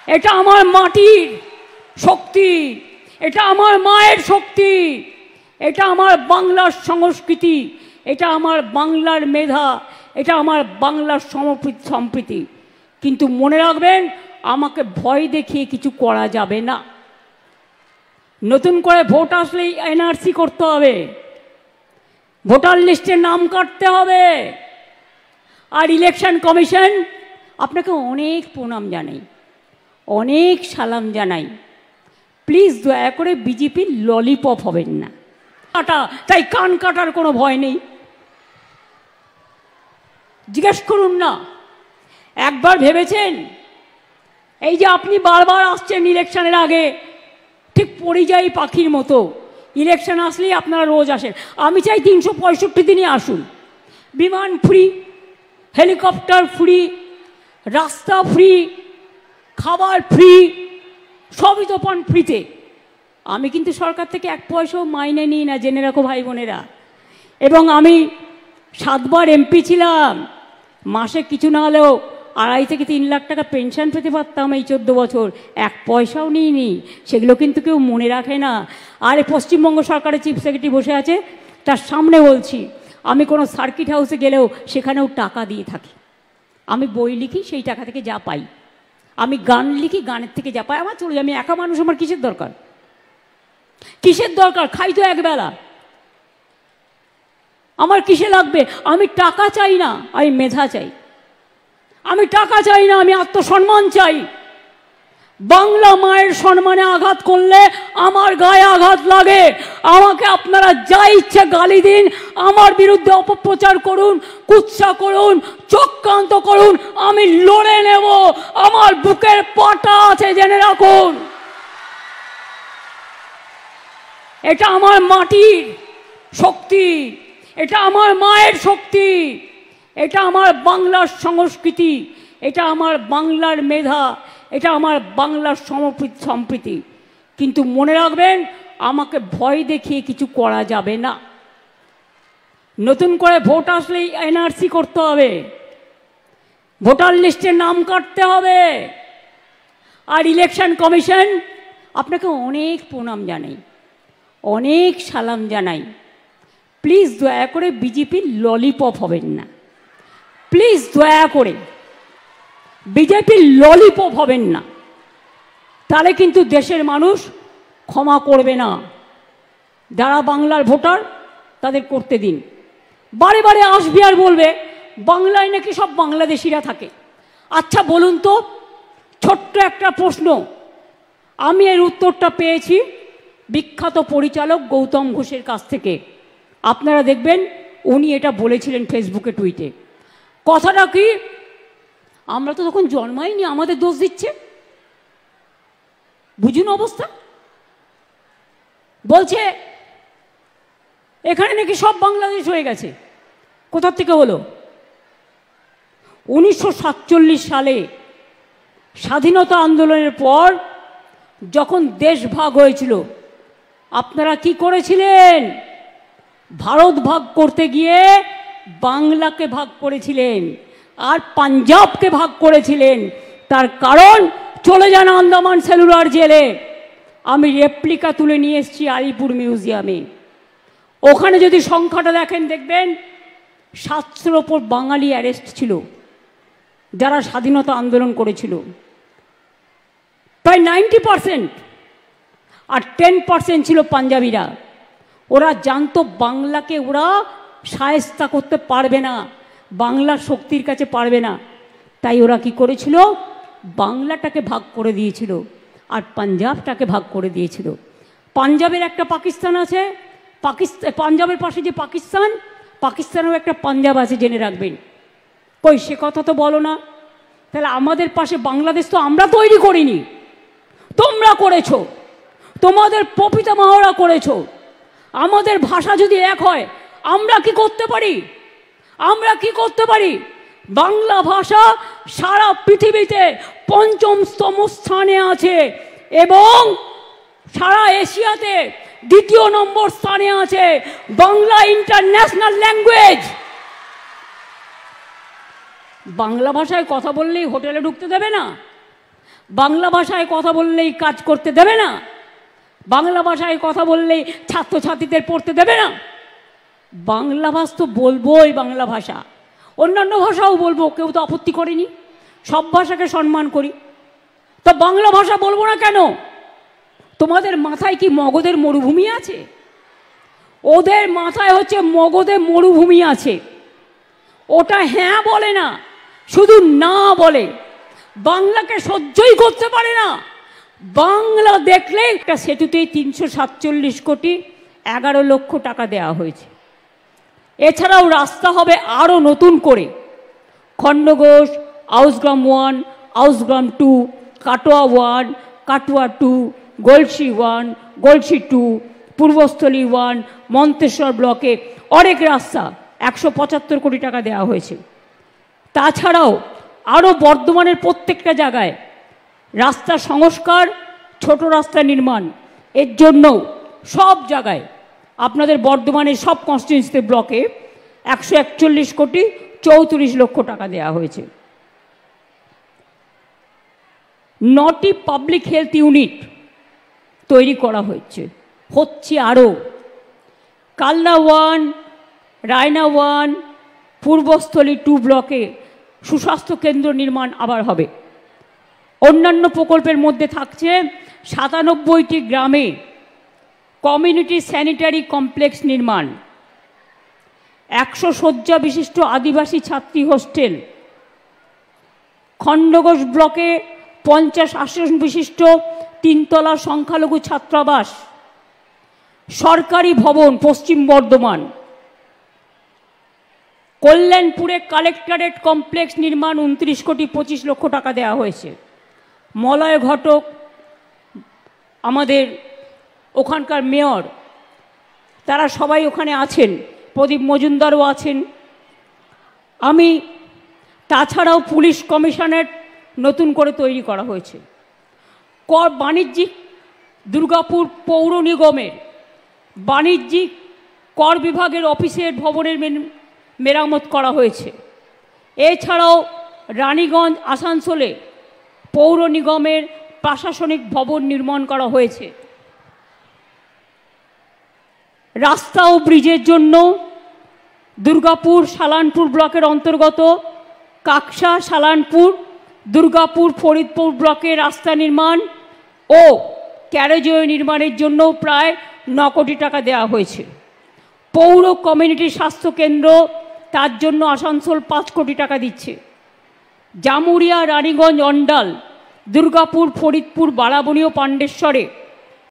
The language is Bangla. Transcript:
এটা আমার মাটির শক্তি, এটা আমার মায়ের শক্তি, এটা আমার বাংলার সংস্কৃতি, এটা আমার বাংলার মেধা, এটা আমার বাংলার সম্প্রীতি। কিন্তু মনে রাখবেন, আমাকে ভয় দেখিয়ে কিছু করা যাবে না। নতুন করে ভোট আসলেই এনআরসি করতে হবে, ভোটার লিস্টে নাম কাটতে হবে। আর ইলেকশন কমিশন, আপনাকে অনেক প্রণাম জানাই, অনেক সালাম জানাই। প্লিজ দয়া করে বিজেপির ললিপপ হবেন না। তাই কান কাটার কোনো ভয় নেই। জিজ্ঞেস করুন না, একবার ভেবেছেন এই যে আপনি বারবার আসছেন ইলেকশনের আগে, ঠিক পরিযায়ী পাখির মতো ইলেকশন আসলেই আপনারা রোজ আসেন। আমি চাই 365 দিনই আসুন। বিমান ফ্রি, হেলিকপ্টার ফ্রি, রাস্তা ফ্রি, খাবার ফ্রি, সবই তো পান ফ্রিতে। আমি কিন্তু সরকার থেকে 1 পয়সাও মাইনে নিই না, জেনে রাখো ভাই বোনেরা। এবং আমি 7 বার এমপি ছিলাম, মাসে কিছু না হলেও 2.5 থেকে 3 লাখ টাকা পেনশন পেতে পারতাম এই 14 বছর। 1 পয়সাও নিইনি, সেগুলো কিন্তু কেউ মনে রাখে না। আর পশ্চিমবঙ্গ সরকারের চিফ সেক্রেটারি বসে আছে, তার সামনে বলছি, আমি কোনো সার্কিট হাউসে গেলেও সেখানেও টাকা দিয়ে থাকি। আমি বই লিখি, সেই টাকা থেকে যা পাই। আমি গান লিখি, গানের থেকে যা পাই আমার চলে যায়। আমি একা মানুষ, আমার কিসের দরকার? কিসের দরকার? খাই তো একবেলা, আমার কিসে লাগবে? আমি টাকা চাই না, আমি মেধা চাই। আমি টাকা চাই না, আমি আত্মসম্মান চাই। বাংলা মায়ের সম্মানে আঘাত করলে আমার গায়ে আঘাত লাগে। আমাকে আপনারা যা ইচ্ছে গালি দিন, আমার বিরুদ্ধে অপপ্রচার করুন, কুৎসা করুন, চক্রান্ত করুন, আমি লড়ে নেব। আমার বুকের পাটা আছে, জেনে রাখুন। এটা আমার মাটির শক্তি, এটা আমার মায়ের শক্তি, এটা আমার বাংলার সংস্কৃতি, এটা আমার বাংলার মেধা, এটা আমার বাংলার সম্প্রীতি। কিন্তু মনে রাখবেন, আমাকে ভয় দেখিয়ে কিছু করা যাবে না। নতুন করে ভোট আসলেই এনআরসি করতে হবে, ভোটার লিস্টে নাম কাটতে হবে। আর ইলেকশন কমিশন, আপনাকে অনেক প্রণাম জানাই, অনেক সালাম জানাই। প্লিজ দয়া করে বিজেপির ললিপপ হবেন না। প্লিজ দয়া করে বিজেপির ললিপপ হবেন না, তাহলে কিন্তু দেশের মানুষ ক্ষমা করবে না। যারা বাংলার ভোটার তাদের করতে দিন। বারে বারে আসবে আর বলবে বাংলায় নাকি সব বাংলাদেশিরা থাকে। আচ্ছা বলুন তো, ছোট্ট একটা প্রশ্ন, আমি এর উত্তরটা পেয়েছি বিখ্যাত পরিচালক গৌতম ঘোষের কাছ থেকে। আপনারা দেখবেন উনি এটা বলেছিলেন ফেসবুকে, টুইটে। কথাটা কি, আমরা তো তখন জন্মাইনি, আমাদের দোষ দিচ্ছে। বুঝুন অবস্থা। বলছে এখানে নাকি সব বাংলাদেশ হয়ে গেছে। কোথা থেকে হলো? 1947 সালে স্বাধীনতা আন্দোলনের পর যখন দেশ ভাগ হয়েছিল, আপনারা কি করেছিলেন? ভারত ভাগ করতে গিয়ে বাংলাকে ভাগ করেছিলেন আর পাঞ্জাবকে ভাগ করেছিলেন। তার কারণ, চলে যান আন্দামান সেলুলার জেলে। আমি রেপ্লিকা তুলে নিয়ে এসেছি আলিপুর মিউজিয়ামে। ওখানে যদি সংখ্যাটা দেখেন, দেখবেন 700-র ওপর বাঙালি অ্যারেস্ট ছিল যারা স্বাধীনতা আন্দোলন করেছিল। প্রায় 90%। আর 10% ছিল পাঞ্জাবিরা। ওরা জানতো বাংলাকে ওরা শায়েস্তা করতে পারবে না, বাংলার শক্তির কাছে পারবে না। তাই ওরা কি করেছিল? বাংলাটাকে ভাগ করে দিয়েছিল আর পাঞ্জাবটাকে ভাগ করে দিয়েছিল। পাঞ্জাবের একটা পাকিস্তান আছে, পাঞ্জাবের পাশে যে পাকিস্তান, পাকিস্তানেও একটা পাঞ্জাব আছে, জেনে রাখবেন। কই সে কথা তো বলো না। তাহলে আমাদের পাশে বাংলাদেশ তো আমরা তৈরি করিনি, তোমরা করেছো, তোমাদের প্রপিতামহরা করেছো। আমাদের ভাষা যদি এক হয়, আমরা কি করতে পারি? আমরা কি করতে পারি? বাংলা ভাষা সারা পৃথিবীতে 5ম স্থানে আছে এবং সারা এশিয়াতে 2য় নম্বর স্থানে আছে। Bangla international language. বাংলা ভাষায় কথা বললেই হোটেলে ঢুকতে দেবে না, বাংলা ভাষায় কথা বললেই কাজ করতে দেবে না, বাংলা ভাষায় কথা বললেই ছাত্রছাত্রীদের পড়তে দেবে না। বাংলা ভাষা তো বলবোই, বাংলা ভাষা, অন্যান্য ভাষাও বলবো, কেউ তো আপত্তি করেনি, সব ভাষাকে সম্মান করি। তো বাংলা ভাষা বলবো না কেন? তোমাদের মাথায় কি মগধের মরুভূমি আছে? ওদের মাথায় হচ্ছে মগধে মরুভূমি আছে। ওটা হ্যাঁ বলে না, শুধু না বলে। বাংলাকে সহ্যই করতে পারে না। বাংলা দেখলে একটা সেতুতে 347 কোটি 11 লক্ষ টাকা দেওয়া হয়েছে। এছাড়াও রাস্তা হবে আরও নতুন করে, খণ্ডঘোষ, আউসগ্রাম 1, আউসগ্রাম 2, কাটোয়া 1, কাটোয়া 2, গলসি 1, গলসি 2, পূর্বস্থলী 1, মন্তেশ্বর ব্লকে অনেক রাস্তা 175 কোটি টাকা দেওয়া হয়েছে। তাছাড়াও আরও বর্ধমানের প্রত্যেকটা জায়গায় রাস্তা সংস্কার, ছোট রাস্তা নির্মাণ, এর জন্য সব জায়গায় আপনাদের বর্ধমানের সব কনস্টিটিউয়েন্সিতে ব্লকে 141 কোটি 34 লক্ষ টাকা দেওয়া হয়েছে। 9টি পাবলিক হেলথ ইউনিট তৈরি করা হচ্ছে আরও। কালনা 1, রায়না 1, পূর্বস্থলী 2 ব্লকে সুস্বাস্থ্য কেন্দ্র নির্মাণ আবার হবে। অন্যান্য প্রকল্পের মধ্যে থাকছে 97টি গ্রামে কমিউনিটি স্যানিটারি কমপ্লেক্স নির্মাণ, 100 শয্যা বিশিষ্ট আদিবাসী ছাত্রী হোস্টেল, খণ্ডঘোষ ব্লকে 50 আসন বিশিষ্ট 3তলা সংখ্যালঘু ছাত্রাবাস, সরকারি ভবন পশ্চিম বর্ধমান, কল্যাণপুরে কালেক্টরেট কমপ্লেক্স নির্মাণ 29 কোটি 25 লক্ষ টাকা দেওয়া হয়েছে। মলয় ঘটক আমাদের ওখানকার মেয়র, তারা সবাই ওখানে আছেন, প্রদীপ মজুমদারও আছেন। আমি তাছাড়াও পুলিশ কমিশনারেট নতুন করে তৈরি করা হয়েছে। বাণিজ্যিক দুর্গাপুর পৌর নিগমের বাণিজ্যিক কর বিভাগের অফিসের ভবনের মেরামত করা হয়েছে। এছাড়াও রানীগঞ্জ আসানসোলে পৌর নিগমের প্রশাসনিক ভবন নির্মাণ করা হয়েছে। রাস্তা ও ব্রিজের জন্য দুর্গাপুর সালানপুর ব্লকের অন্তর্গত কাকসা, সালানপুর, দুর্গাপুর, ফরিদপুর ব্লকে রাস্তা নির্মাণ ও ক্যারেজওয়ে নির্মাণের জন্য প্রায় 9 কোটি টাকা দেওয়া হয়েছে। পৌর কমিউনিটি স্বাস্থ্য কেন্দ্র, তার জন্য আসানসোল 5 কোটি টাকা দিচ্ছে। জামুরিয়া, রানীগঞ্জ, অন্ডাল, দুর্গাপুর, ফরিদপুর, বারাবণী ও পাণ্ডেশ্বরে